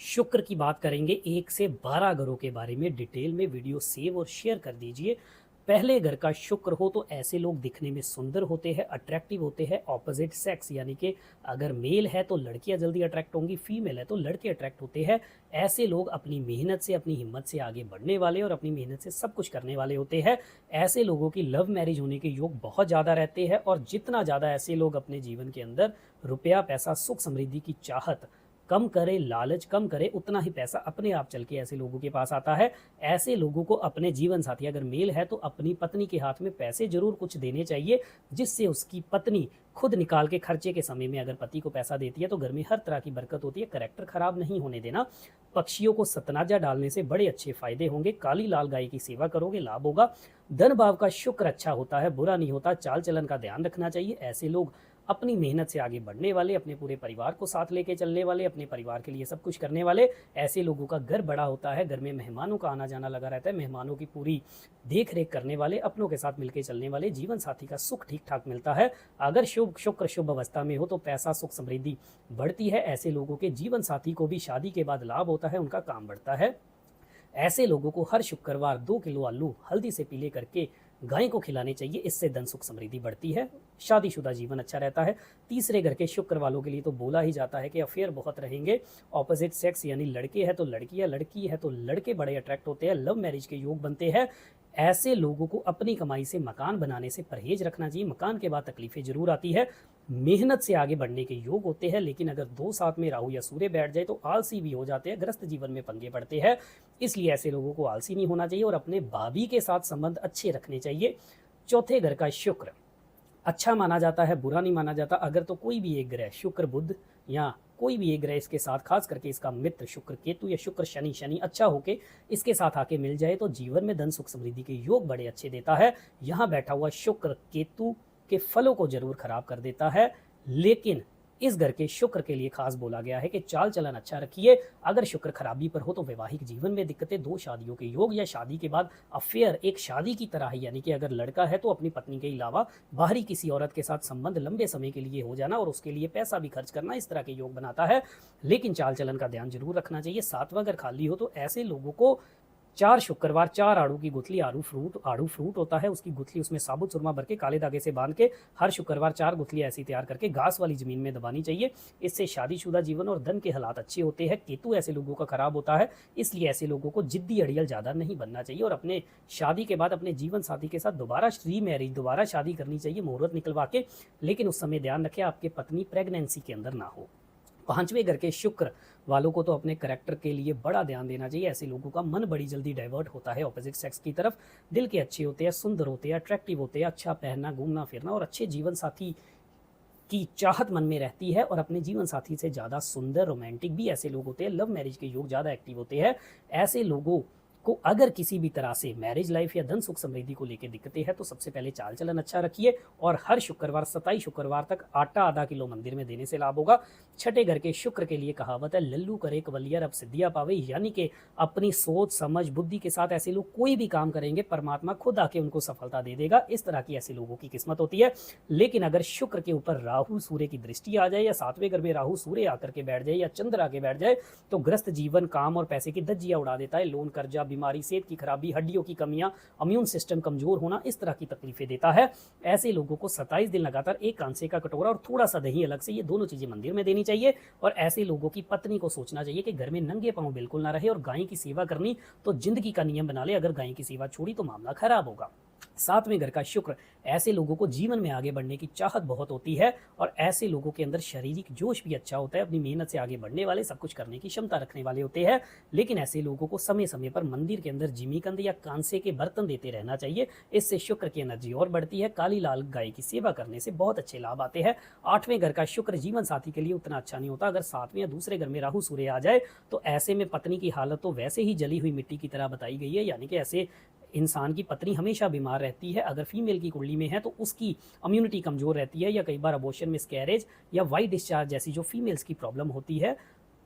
शुक्र की बात करेंगे 1 से 12 घरों के बारे में डिटेल में वीडियो सेव और शेयर कर दीजिए। पहले घर का शुक्र हो तो ऐसे लोग दिखने में सुंदर होते हैं, अट्रैक्टिव होते हैं, ऑपोजिट सेक्स यानी कि अगर मेल है तो लड़कियां जल्दी अट्रैक्ट होंगी, फीमेल है तो लड़के अट्रैक्ट होते हैं। ऐसे लोग अपनी मेहनत से, अपनी हिम्मत से आगे बढ़ने वाले और अपनी मेहनत से सब कुछ करने वाले होते हैं। ऐसे लोगों की लव मैरिज होने के योग बहुत ज़्यादा रहते हैं और जितना ज़्यादा ऐसे लोग अपने जीवन के अंदर रुपया, पैसा, सुख समृद्धि की चाहत कम करे, लालच कम करे, उतना ही पैसा अपने आप चल के ऐसे लोगों के पास आता है। ऐसे लोगों को अपने जीवन साथी अगर मेल है तो अपनी पत्नी के हाथ में पैसे जरूर कुछ देने चाहिए, जिससे उसकी पत्नी खुद निकाल के खर्चे के समय में अगर पति को पैसा देती है तो घर में हर तरह की बरकत होती है। करैक्टर खराब नहीं होने देना। पक्षियों को सतनाजा डालने से बड़े अच्छे फायदे होंगे। काली लाल गाय की सेवा करोगे, लाभ होगा। धन भाव का शुक्र अच्छा होता है, बुरा नहीं होता। चाल चलन का ध्यान रखना चाहिए। ऐसे लोग अपनी मेहनत से आगे बढ़ने वाले, अपने पूरे परिवार को साथ लेके चलने वाले, अपने परिवार के लिए सब कुछ करने वाले। ऐसे लोगों का घर बड़ा होता है, घर में मेहमानों का आना जाना लगा रहता है, मेहमानों की पूरी देख रेख करने वाले, अपनों के साथ मिलकर चलने वाले। जीवन साथी का सुख ठीक ठाक मिलता है। अगर शुक्र शुभ अवस्था में हो तो पैसा, सुख, समृद्धि बढ़ती है। ऐसे लोगों के जीवन साथी को भी शादी के बाद लाभ होता है, उनका काम बढ़ता है। ऐसे लोगों को हर शुक्रवार 2 किलो आलू हल्दी से पीले करके गाय को खिलाने चाहिए। इससे धन सुख समृद्धि बढ़ती है, शादीशुदा जीवन अच्छा रहता है। तीसरे घर के शुक्र वालों के लिए तो बोला ही जाता है कि अफेयर बहुत रहेंगे। ऑपोजिट सेक्स यानी लड़के हैं तो लड़कियां, लड़की है तो लड़के बड़े अट्रैक्ट होते हैं। लव मैरिज के योग बनते हैं। ऐसे लोगों को अपनी कमाई से मकान बनाने से परहेज रखना चाहिए। मकान के बाद तकलीफें जरूर आती है। मेहनत से आगे बढ़ने के योग होते हैं, लेकिन अगर 2 साथ में राहु या सूर्य बैठ जाए तो आलसी भी हो जाते हैं, ग्रस्त जीवन में पंगे पड़ते हैं। इसलिए ऐसे लोगों को आलसी नहीं होना चाहिए और अपने भाभी के साथ संबंध अच्छे रखने चाहिए। चौथे घर का शुक्र अच्छा माना जाता है, बुरा नहीं माना जाता। अगर तो कोई भी एक ग्रह, शुक्र बुध या कोई भी एक ग्रह इसके साथ, खास करके इसका मित्र शुक्र केतु या शुक्र शनि, शनि अच्छा होके इसके साथ आके मिल जाए तो जीवन में धन सुख समृद्धि के योग बड़े अच्छे देता है। यहाँ बैठा हुआ शुक्र केतु के फलों को जरूर खराब कर देता है, लेकिन इस घर के शुक्र के लिए खास बोला गया है कि चाल चलन अच्छा रखिए। अगर शुक्र खराबी पर हो तो वैवाहिक जीवन में दिक्कतें, 2 शादियों के योग या शादी के बाद अफेयर एक शादी की तरह है। यानी कि अगर लड़का है तो अपनी पत्नी के अलावा बाहरी किसी औरत के साथ संबंध लंबे समय के लिए हो जाना और उसके लिए पैसा भी खर्च करना, इस तरह के योग बनाता है। लेकिन चाल चलन का ध्यान जरूर रखना चाहिए। 7वां घर खाली हो तो ऐसे लोगों को 4 शुक्रवार 4 आड़ू की गुठली, आड़ू फ्रूट होता है, उसकी गुठली उसमें साबुत सुरमा भर के काले धागे से बांध के हर शुक्रवार 4 गुठली ऐसी तैयार करके घास वाली जमीन में दबानी चाहिए। इससे शादीशुदा जीवन और धन के हालात अच्छे होते हैं। केतु ऐसे लोगों का खराब होता है, इसलिए ऐसे लोगों को जिद्दी अड़ियल ज्यादा नहीं बनना चाहिए और अपने शादी के बाद अपने जीवन साथी के साथ दोबारा रीमैरिज, दोबारा शादी करनी चाहिए मुहूर्त निकलवा के। लेकिन उस समय ध्यान रखें आपके पत्नी प्रेगनेंसी के अंदर ना हो। 5वें घर के शुक्र वालों को तो अपने करैक्टर के लिए बड़ा ध्यान देना चाहिए। ऐसे लोगों का मन बड़ी जल्दी डाइवर्ट होता है ऑपोजिट सेक्स की तरफ। दिल के अच्छे होते हैं, सुंदर होते हैं, अट्रैक्टिव होते हैं, अच्छा पहनना, घूमना फिरना और अच्छे जीवन साथी की चाहत मन में रहती है और अपने जीवन साथी से ज़्यादा सुंदर, रोमांटिक भी ऐसे लोग होते हैं। लव मैरिज के योग ज़्यादा एक्टिव होते हैं। ऐसे लोगों को अगर किसी भी तरह से मैरिज लाइफ या धन सुख समृद्धि को लेकर दिक्कतें हैं तो सबसे पहले चाल चलन अच्छा रखिए और हर शुक्रवार 27 शुक्रवार तक आटा आधा किलो मंदिर में देने से लाभ होगा। 6ठे घर के शुक्र के लिए कहावत है, लल्लू करे कवलियर अब सिद्धियां पावे। यानी कि अपनी सोच समझ बुद्धि के साथ ऐसे लोग कोई भी काम करेंगे, परमात्मा खुद आके उनको सफलता दे देगा। इस तरह की ऐसे लोगों की किस्मत होती है। लेकिन अगर शुक्र के ऊपर राहु सूर्य की दृष्टि आ जाए या 7वें घर में राहु सूर्य आकर के बैठ जाए या चंद्र आके बैठ जाए तो ग्रस्त जीवन, काम और पैसे की धज्जियां उड़ा देता है। लोन, कर्जा, बीमारी, सेहत की खराबी, हड्डियों की कमियां, इम्यून सिस्टम कमजोर होना, इस तरह की तकलीफें देता है। ऐसे लोगों को 27 दिन लगातार एक कांसे का कटोरा और थोड़ा सा दही अलग से, ये दोनों चीजें मंदिर में देनी चाहिए। और ऐसे लोगों की पत्नी को सोचना चाहिए कि घर में नंगे पांव बिल्कुल ना रहे और गाय की सेवा करनी तो जिंदगी का नियम बना ले। अगर गाय की सेवा छोड़ी तो मामला खराब होगा। 7वें घर का शुक्र ऐसे लोगों को जीवन में आगे बढ़ने की चाहत बहुत होती है और ऐसे लोगों के अंदर शारीरिक जोश भी अच्छा होता है। अपनी मेहनत से आगे बढ़ने वाले, सब कुछ करने की क्षमता रखने वाले होते हैं। लेकिन ऐसे लोगों को समय समय पर मंदिर के अंदर जिमीकंद या कांसे के बर्तन देते रहना चाहिए। इससे शुक्र की एनर्जी और बढ़ती है। काली लाल गाय की सेवा करने से बहुत अच्छे लाभ आते हैं। 8वें घर का शुक्र जीवन साथी के लिए उतना अच्छा नहीं होता। अगर 7वें या दूसरे घर में राहु सूर्य आ जाए तो ऐसे में पत्नी की हालत तो वैसे ही जली हुई मिट्टी की तरह बताई गई है। यानी कि ऐसे इंसान की पत्नी हमेशा बीमार रहती है। अगर फीमेल की कुंडली में है तो उसकी इम्यूनिटी कमजोर रहती है या कई बार अबॉर्शन, मिसकैरेज या वाइट डिस्चार्ज जैसी जो फीमेल्स की प्रॉब्लम होती है,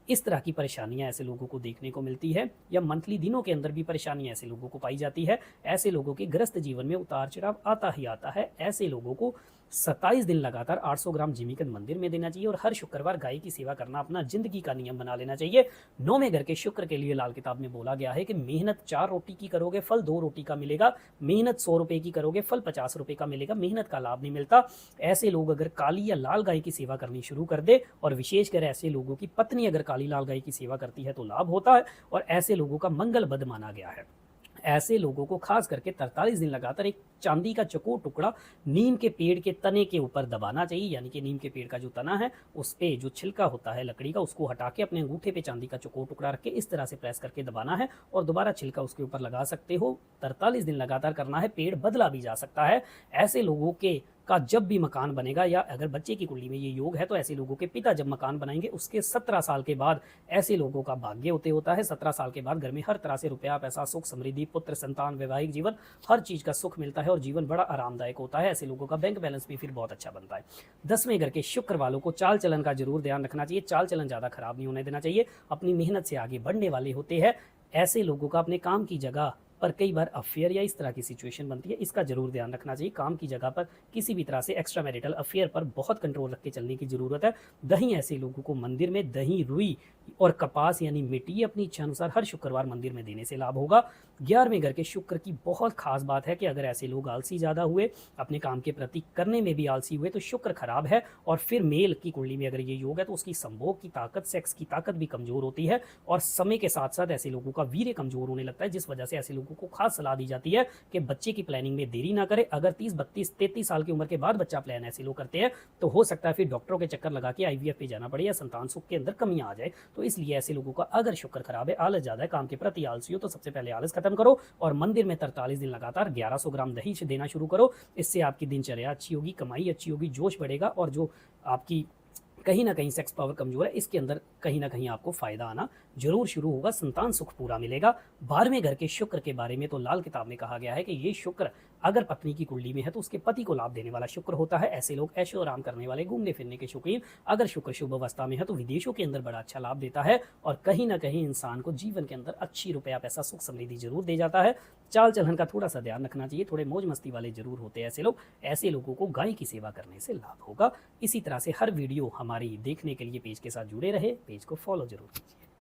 इस तरह की परेशानियां ऐसे लोगों को देखने को मिलती है। या मंथली दिनों के अंदर भी परेशानियां ऐसे लोगों को पाई जाती है। ऐसे लोगों के ग्रस्त जीवन में उतार चढ़ाव आता ही आता है। ऐसे लोगों को 27 दिन लगातार 800 ग्राम जिमीकंद मंदिर में देना चाहिए और हर शुक्रवार गाय की सेवा करना अपना जिंदगी का नियम बना लेना चाहिए। 9वें घर के शुक्र के लिए लाल किताब में बोला गया है कि मेहनत 4 रोटी की करोगे, फल 2 रोटी का मिलेगा। मेहनत 100 रुपए की करोगे, फल 50 रुपए का मिलेगा। मेहनत का लाभ नहीं मिलता। ऐसे लोग अगर काली या लाल गाय की सेवा करनी शुरू कर दे, और विशेषकर ऐसे लोगों की पत्नी अगर काली लाल गाय की सेवा करती है तो लाभ होता है, और ऐसे लोगों का मंगल बद माना गया है। ऐसे लोगों को खास करके 43 दिन लगातार एक चांदी का चकोर टुकड़ा नीम के पेड़ के तने के ऊपर दबाना चाहिए, यानी कि नीम के पेड़ का जो तना है उस पे जो छिलका होता है लकड़ी का, उसको हटा के अपने अंगूठे पे चांदी का चकोर टुकड़ा रख के इस तरह से प्रेस करके दबाना है और दोबारा छिलका उसके ऊपर लगा सकते हो। 43 दिन लगातार करना है। पेड़ बदला भी जा सकता है। ऐसे लोगों के का जब भी मकान बनेगा, या अगर बच्चे की कुंडली में ये योग है तो ऐसे लोगों के पिता जब मकान बनाएंगे उसके 17 साल के बाद ऐसे लोगों का भाग्य होता है। 17 साल के बाद घर में हर तरह से रुपया, पैसा, सुख, समृद्धि, पुत्र, संतान, वैवाहिक जीवन, हर चीज का सुख मिलता है और जीवन बड़ा आरामदायक होता है। ऐसे लोगों का बैंक बैलेंस भी फिर बहुत अच्छा बनता है। 10वें घर के शुक्र वालों को चाल चलन का जरूर ध्यान रखना चाहिए। चाल चलन ज्यादा खराब नहीं होने देना चाहिए। अपनी मेहनत से आगे बढ़ने वाले होते हैं। ऐसे लोगों का अपने काम की जगह पर कई बार अफेयर या इस तरह की सिचुएशन बनती है, इसका जरूर ध्यान रखना चाहिए। काम की जगह पर किसी भी तरह से एक्स्ट्रा मैरिटल अफेयर पर बहुत कंट्रोल रख के चलने की जरूरत है। दही, ऐसे लोगों को मंदिर में दही, रुई और कपास यानी मिट्टी अपनी इच्छा अनुसार हर शुक्रवार मंदिर में देने से लाभ होगा। 11वें घर के शुक्र की बहुत खास बात है कि अगर ऐसे लोग आलसी ज्यादा हुए, अपने काम के प्रति करने में भी आलसी हुए, तो शुक्र खराब है। और फिर मेल की कुंडली में अगर ये योग है तो उसकी संभोग की ताकत, सेक्स की ताकत भी कमजोर होती है और समय के साथ साथ ऐसे लोगों का वीर्य कमजोर होने लगता है, जिस वजह से ऐसे लोगों को खास सलाह दी जाती है कि बच्चे की प्लानिंग में देरी ना करें। अगर 30, 32, 33 साल की उम्र के बाद बच्चा प्लान ऐसे लोग करते हैं तो हो सकता है फिर डॉक्टरों के चक्कर लगा के IVF पे जाना पड़े या संतान सुख के अंदर कमियां आ जाए। तो इसलिए ऐसे लोगों का अगर शुक्र खराब है, आलस ज्यादा है, काम के प्रति आलसी हो, तो सबसे पहले आलस खत्म करो और मंदिर में 43 दिन लगातार 1100 ग्राम दही से देना शुरू करो। इससे आपकी दिनचर्या अच्छी होगी, कमाई अच्छी होगी, जोश बढ़ेगा और जो आपकी कहीं ना कहीं सेक्स पावर कमजोर है इसके अंदर कहीं ना कहीं आपको फायदा आना जरूर शुरू होगा। संतान सुख पूरा मिलेगा। 12वें घर के शुक्र के बारे में तो लाल किताब में कहा गया है कि ये शुक्र अगर पत्नी की कुंडली में है तो उसके पति को लाभ देने वाला शुक्र होता है। ऐसे लोग ऐशो आराम करने वाले, घूमने फिरने के शौकीन। अगर शुक्र शुभ अवस्था में है तो विदेशों के अंदर बड़ा अच्छा लाभ देता है और कहीं ना कहीं इंसान को जीवन के अंदर अच्छी रुपया, पैसा, सुख, समृद्धि जरूर दे जाता है। चाल चलन का थोड़ा सा ध्यान रखना चाहिए। थोड़े मौज मस्ती वाले जरूर होते हैं ऐसे लोग। ऐसे लोगों को गाय की सेवा करने से लाभ होगा। इसी तरह से हर वीडियो हमारी देखने के लिए पेज के साथ जुड़े रहे। पेज को फॉलो जरूर कीजिए।